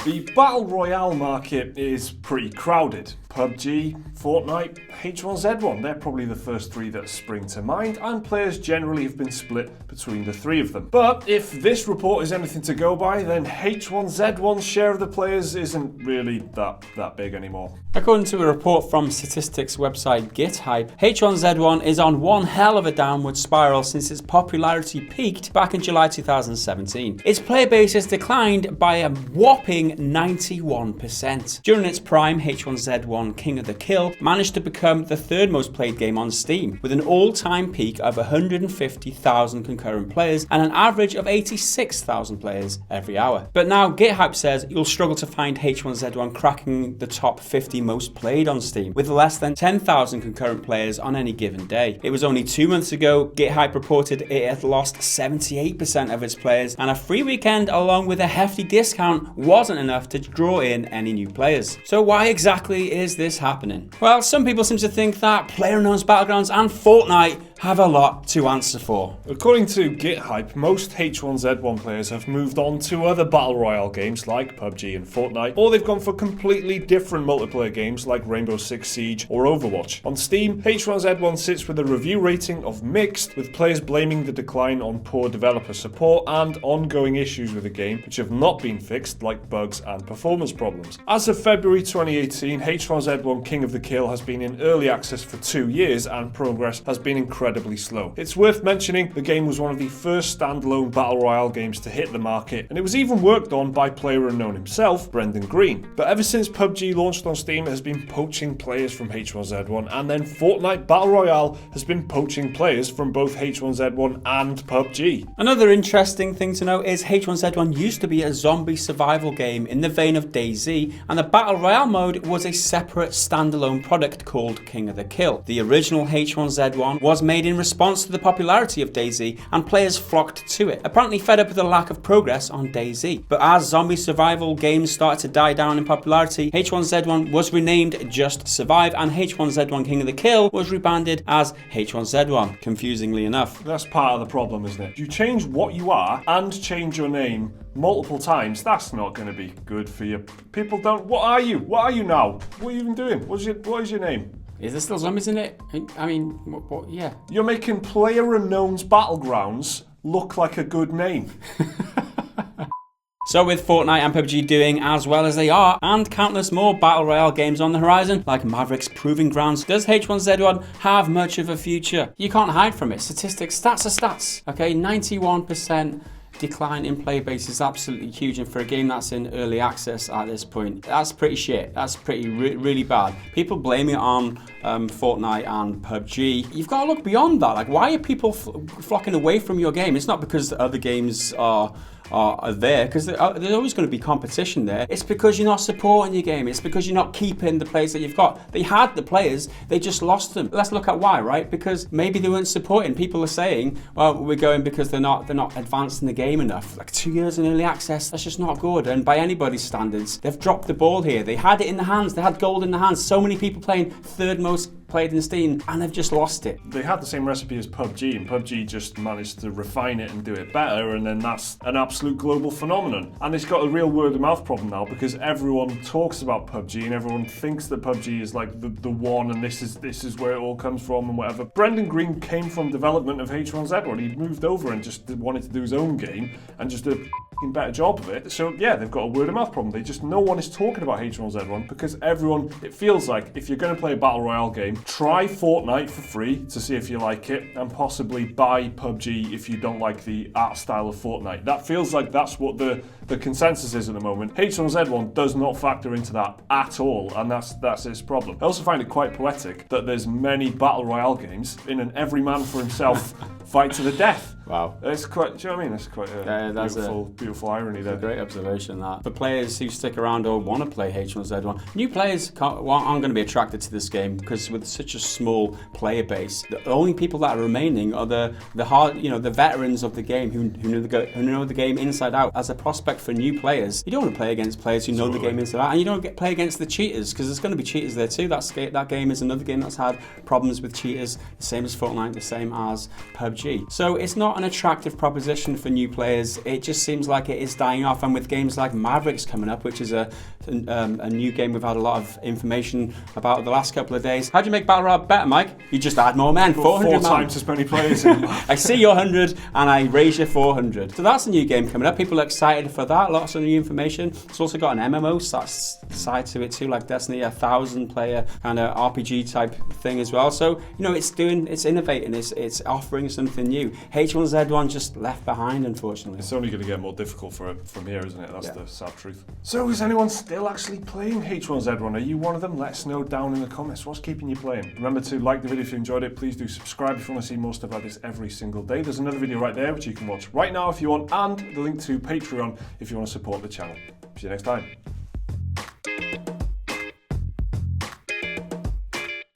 The Battle Royale market is pretty crowded. PUBG, Fortnite, H1Z1, they're probably the first three that spring to mind, and players generally have been split between the three of them. But if this report is anything to go by, then H1Z1's share of the players isn't really that big anymore. According to a report from statistics website GitHype, H1Z1 is on one hell of a downward spiral since its popularity peaked back in July 2017. Its player base has declined by a whopping 91%. During its prime, H1Z1 King of the Kill managed to become the third most played game on Steam, with an all-time peak of 150,000 concurrent players and an average of 86,000 players every hour. But now GitHype says you'll struggle to find H1Z1 cracking the top 50 most played on Steam, with less than 10,000 concurrent players on any given day. It was only 2 months ago GitHype reported it had lost 78% of its players, and a free weekend along with a hefty discount wasn't enough to draw in any new players. So why exactly is this happening? Well, some people seem to think that PlayerUnknown's Battlegrounds and Fortnite have a lot to answer for. According to GitHype, most H1Z1 players have moved on to other Battle Royale games like PUBG and Fortnite, or they've gone for completely different multiplayer games like Rainbow Six Siege or Overwatch. On Steam, H1Z1 sits with a review rating of mixed, with players blaming the decline on poor developer support and ongoing issues with the game which have not been fixed, like bugs and performance problems. As of February 2018, H1Z1 King of the Kill has been in early access for 2 years and progress has been incredibly slow. It's worth mentioning the game was one of the first standalone Battle Royale games to hit the market, and it was even worked on by PlayerUnknown himself, Brendan Green. But ever since PUBG launched on Steam, it has been poaching players from H1Z1, and then Fortnite Battle Royale has been poaching players from both H1Z1 and PUBG. Another interesting thing to note is H1Z1 used to be a zombie survival game in the vein of DayZ, and the Battle Royale mode was a separate standalone product called King of the Kill. The original H1Z1 was made in response to the popularity of DayZ, and players flocked to it, apparently fed up with the lack of progress on DayZ. But as zombie survival games started to die down in popularity, H1Z1 was renamed Just Survive, and H1Z1 King of the Kill was rebranded as H1Z1, confusingly enough. That's part of the problem, isn't it? You change what you are and change your name multiple times, that's not going to be good for you. People don't, what are you? What are you now? What are you even doing? What is your name? Is there still zombies in it? I mean, what, yeah. You're making PlayerUnknown's Battlegrounds look like a good name. So with Fortnite and PUBG doing as well as they are, and countless more Battle Royale games on the horizon, like Maverick's Proving Grounds, does H1Z1 have much of a future? You can't hide from it. Statistics, stats are stats. Okay, 91% decline in player base is absolutely huge, and for a game that's in early access at this point, that's pretty shit. That's pretty really bad. People blame it on Fortnite and PUBG. You've got to look beyond that. Like, why are people flocking away from your game? It's not because the other games are there, because there's always going to be competition there. It's because you're not supporting your game. It's because you're not keeping the players that you've got. They had the players, they just lost them. Let's look at why, right? Because maybe they weren't supporting. People are saying, well, we're going because they're not advancing the game enough. Like 2 years in early access, that's just not good. And by anybody's standards, they've dropped the ball here. They had it in the hands. They had gold in the hands. So many people playing third most played in Steam, and they've just lost it. They had the same recipe as PUBG, and PUBG just managed to refine it and do it better, and then that's an absolute global phenomenon. And it's got a real word of mouth problem now, because everyone talks about PUBG and everyone thinks that PUBG is like the one, and this is where it all comes from and whatever. Brendan Green came from development of H1Z1. He moved over and just wanted to do his own game and just did a better job of it. So yeah, they've got a word of mouth problem. No one is talking about H1Z1 because everyone, it feels like if you're going to play a Battle Royale game, try Fortnite for free to see if you like it, and possibly buy PUBG if you don't like the art style of Fortnite. That feels like that's what the consensus is at the moment. H1Z1 does not factor into that at all, and that's its problem. I also find it quite poetic that there's many Battle Royale games in an every man for himself fight to the death. Wow. It's quite, do you know what I mean? It's quite a beautiful irony there. A great observation, that. For players who stick around or want to play H1Z1, new players aren't going to be attracted to this game because with such a small player base, the only people that are remaining are the veterans of the game who know the game inside out. As a prospect for new players, you don't want to play against players who know the game inside out, and you don't play against the cheaters, because there's going to be cheaters there too. That game is another game that's had problems with cheaters, the same as Fortnite, the same as PUBG. So it's not not an attractive proposition for new players. It just seems like it is dying off, and with games like Mavericks coming up, which is a new game we've had a lot of information about the last couple of days. How do you make Battle Royale better, Mike? You just add more men, 400 4 men. times as many players in I see your 100 and I raise your 400. So that's a new game coming up. People are excited for that. Lots of new information. It's also got an MMO side to it too, like Destiny, 1,000-player kind of RPG type thing as well. So it's innovating. It's offering something new. H1Z1 just left behind, unfortunately. It's only going to get more difficult from here, isn't it? That's the sad truth. So is anyone still actually playing H1Z1? Are you one of them? Let us know down in the comments. What's keeping you playing? Remember to like the video if you enjoyed it. Please do subscribe if you want to see more stuff like this every single day. There's another video right there which you can watch right now if you want, and the link to Patreon if you want to support the channel. See you next time.